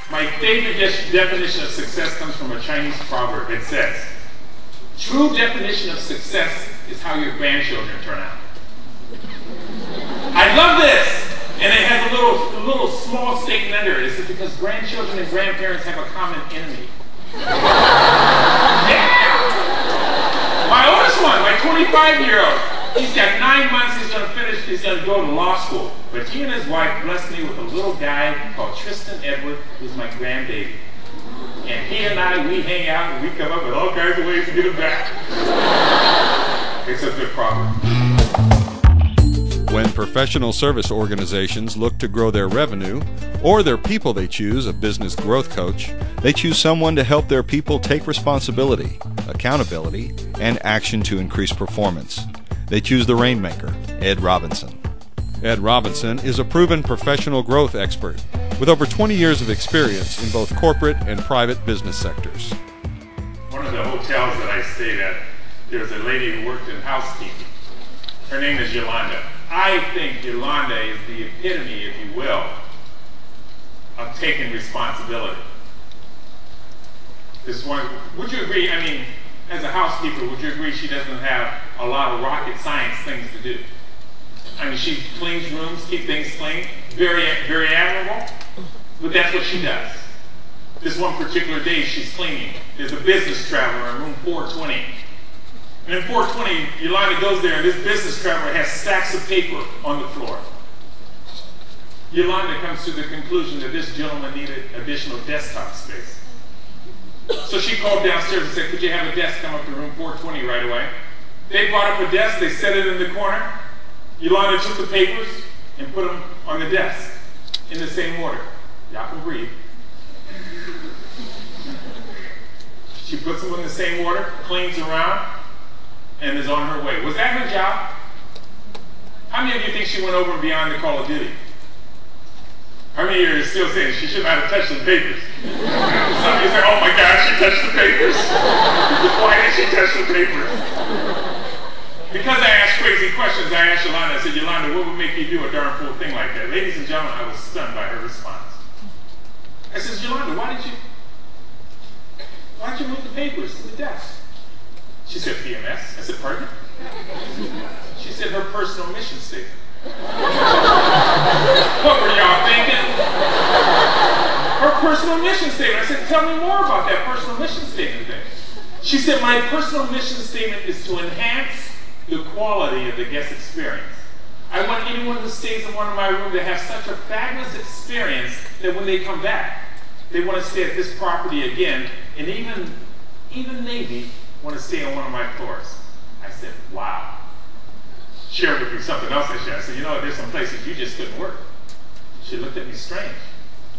My favorite definition of success comes from a Chinese proverb. It says, true definition of success is how your grandchildren turn out. I love this! And it has a little small statement under it. It's because grandchildren and grandparents have a common enemy. Yeah! My oldest one, my 25-year-old, he's got 9 months, he's going to go to law school. But he and his wife blessed me with a little guy called Tristan Edward, who's my grandbaby. And he and I, we hang out and we come up with all kinds of ways to get him back. It's a good problem. When professional service organizations look to grow their revenue, or their people they choose a business growth coach, they choose someone to help their people take responsibility, accountability, and action to increase performance. They choose the RainMaker, Ed Robinson. Ed Robinson is a proven professional growth expert with over 20 years of experience in both corporate and private business sectors. One of the hotels that I stayed at, there was a lady who worked in housekeeping. Her name is Yolanda. I think Yolanda is the epitome, if you will, of taking responsibility. This one, would you agree, I mean, as a housekeeper, would you agree she doesn't have a lot of rocket science things to do? I mean, she cleans rooms, keeps things clean, very, very admirable, but that's what she does. This one particular day she's cleaning. There's a business traveler in room 420. And in 420, Yolanda goes there, and this business traveler has stacks of paper on the floor. Yolanda comes to the conclusion that this gentleman needed additional desktop space. So she called downstairs and said, could you have a desk come up to room 420 right away? They brought up a desk, they set it in the corner. Yolanda took the papers and put them on the desk in the same order. Y'all can breathe. She puts them in the same order, cleans around, and is on her way. Was that her job? How many of you think she went over and beyond the call of duty? How many of you are still saying she should not have touched the papers? Some of you say, oh my God, she touched the papers. Why did she touch the papers? Because I asked crazy questions, I asked Yolanda, I said, Yolanda, what would make you do a darn fool thing like that? Ladies and gentlemen, I was stunned by her response. I said, Yolanda, why did you move the papers to the desk? She said, PMS. I said, pardon? She said, her personal mission statement. What were y'all thinking? Her personal mission statement. I said, tell me more about that personal mission statement thing. She said, my personal mission statement is to enhance the quality of the guest experience. I want anyone who stays in one of my rooms to have such a fabulous experience that when they come back, they want to stay at this property again, and even maybe want to stay on one of my floors. I said, wow. Shared with me something else I shared. I said, you know, there's some places you just couldn't work. She looked at me strange.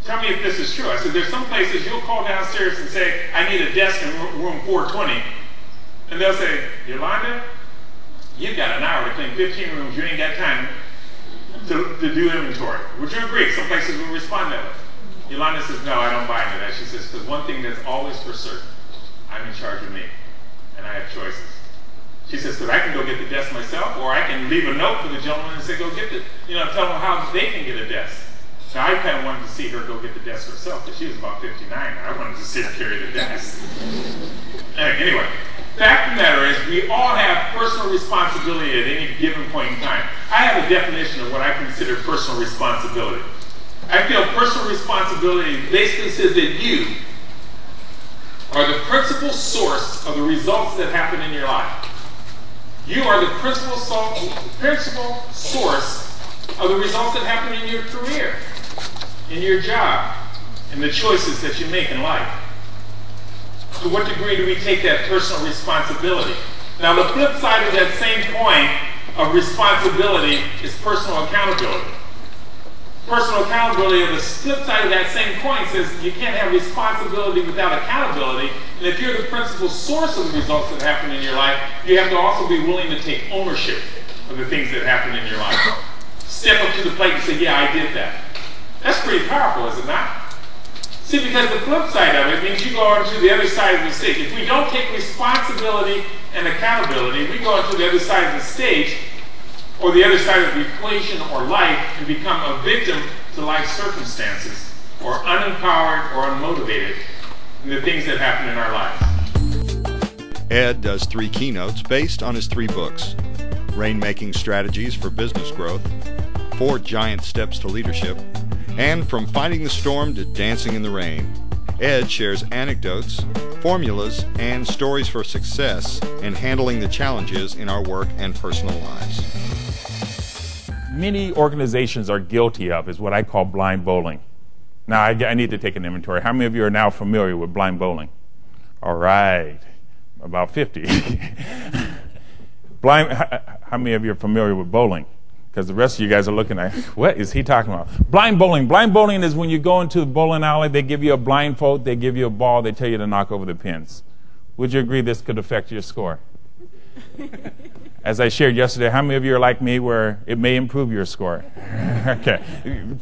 Tell me if this is true. I said, there's some places you'll call downstairs and say, I need a desk in room 420. And they'll say, Yolanda, you've got an hour to clean 15 rooms. You ain't got time to do inventory. Would you agree? Some places will respond that way. Yolanda says, no, I don't buy into that. She says, because one thing that's always for certain, I'm in charge of me, and I have choices. She says, because I can go get the desk myself, or I can leave a note for the gentleman and say, go get the, tell them how they can get a desk. So I kind of wanted to see her go get the desk herself, because she was about 59. I wanted to see her carry the desk. Anyway, fact of the matter is, we all have personal responsibility at any given point in time. I have a definition of what I consider personal responsibility. I feel personal responsibility basically says that you are the principal source of the results that happen in your life. You are the principal source of the results that happen in your career, in your job, and the choices that you make in life. To what degree do we take that personal responsibility? Now, the flip side of that same coin of responsibility is personal accountability. Personal accountability, on the flip side of that same coin, says you can't have responsibility without accountability. And if you're the principal source of the results that happen in your life, you have to also be willing to take ownership of the things that happen in your life. Step up to the plate and say, yeah, I did that. That's pretty powerful, is it not? See, because the flip side of it means you go on to the other side of the stage. If we don't take responsibility and accountability, we go on to the other side of the stage, or the other side of the equation or life, and become a victim to life circumstances or unempowered or unmotivated in the things that happen in our lives. Ed does 3 keynotes based on his 3 books: Rainmaking Strategies for Business Growth, 4 Giant Steps to Leadership, and From Fighting the Storm to Dancing in the Rain. Ed shares anecdotes, formulas, and stories for success in handling the challenges in our work and personal lives. Many organizations are guilty of is what I call blind bowling. Now, I need to take an inventory. How many of you are now familiar with blind bowling? All right, about 50. How many of you are familiar with bowling? Because the rest of you guys are looking at, what is he talking about? Blind bowling. Blind bowling is when you go into the bowling alley, they give you a blindfold, they give you a ball, they tell you to knock over the pins. Would you agree this could affect your score? As I shared yesterday, how many of you are like me where it may improve your score? Okay,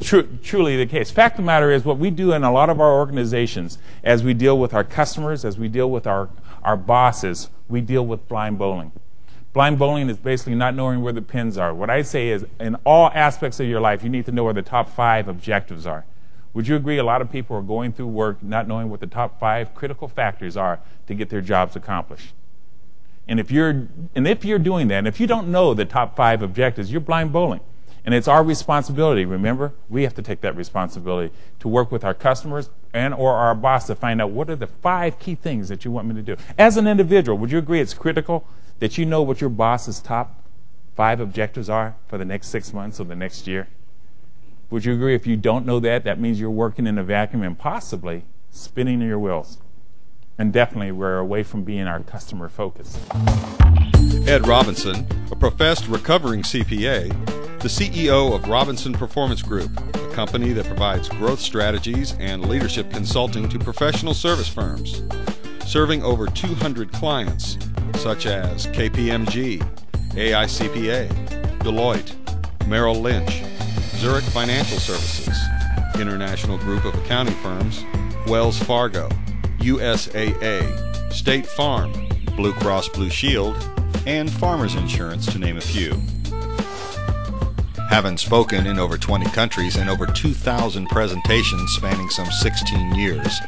truly the case. Fact of the matter is, what we do in a lot of our organizations, as we deal with our customers, as we deal with our bosses, we deal with blind bowling. Blind bowling is basically not knowing where the pins are. What I say is, in all aspects of your life, you need to know where the top 5 objectives are. Would you agree a lot of people are going through work not knowing what the top 5 critical factors are to get their jobs accomplished? And if you're doing that, and if you don't know the top 5 objectives, you're blind bowling. And it's our responsibility, remember? We have to take that responsibility to work with our customers and or our boss to find out what are the 5 key things that you want me to do. As an individual, would you agree it's critical that you know what your boss's top 5 objectives are for the next 6 months or the next year? Would you agree if you don't know that, that means you're working in a vacuum and possibly spinning your wheels? And definitely we're away from being our customer focused. Ed Robinson, a professed recovering CPA, the CEO of Robinson Performance Group, a company that provides growth strategies and leadership consulting to professional service firms, serving over 200 clients such as KPMG, AICPA, Deloitte, Merrill Lynch, Zurich Financial Services, International Group of Accounting Firms, Wells Fargo, USAA, State Farm, Blue Cross Blue Shield, and Farmers Insurance, to name a few. Having spoken in over 20 countries and over 2,000 presentations spanning some 16 years,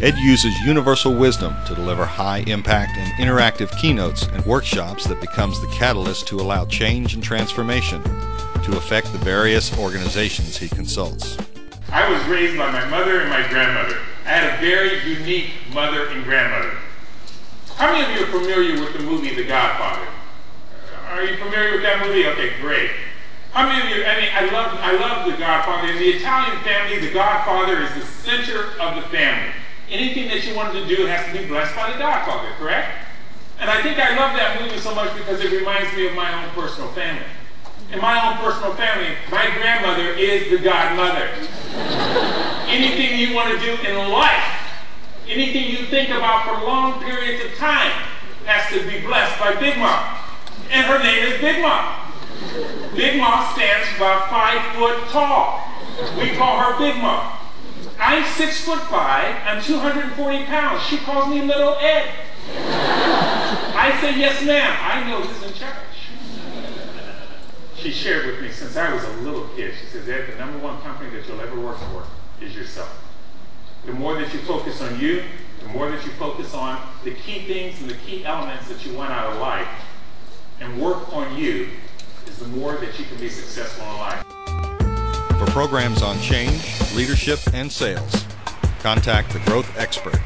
Ed uses universal wisdom to deliver high-impact and interactive keynotes and workshops that becomes the catalyst to allow change and transformation to affect the various organizations he consults. I was raised by my mother and my grandmother. I had a very unique mother and grandmother. How many of you are familiar with the movie The Godfather? Are you familiar with that movie? Okay, great. How many of you, I love The Godfather. In the Italian family, The Godfather is the center of the family. Anything that you wanted to do has to be blessed by The Godfather, correct? And I think I love that movie so much because it reminds me of my own personal family. In my own personal family, my grandmother is the godmother. Anything you want to do in life, anything you think about for long periods of time, has to be blessed by Big Mom. And her name is Big Mom. Big Mom stands about 5 foot tall. We call her Big Mom. I'm 6'5", I'm 240 pounds. She calls me Little Ed. I say, yes ma'am, I know who's in charge. She shared with me since I was a little kid. She says, Ed, the #1 company that you'll ever work for is yourself. The more that you focus on you, the more that you focus on the key things and the key elements that you want out of life, and work on you, is the more that you can be successful in life. For programs on change, leadership, and sales, contact the Growth Expert.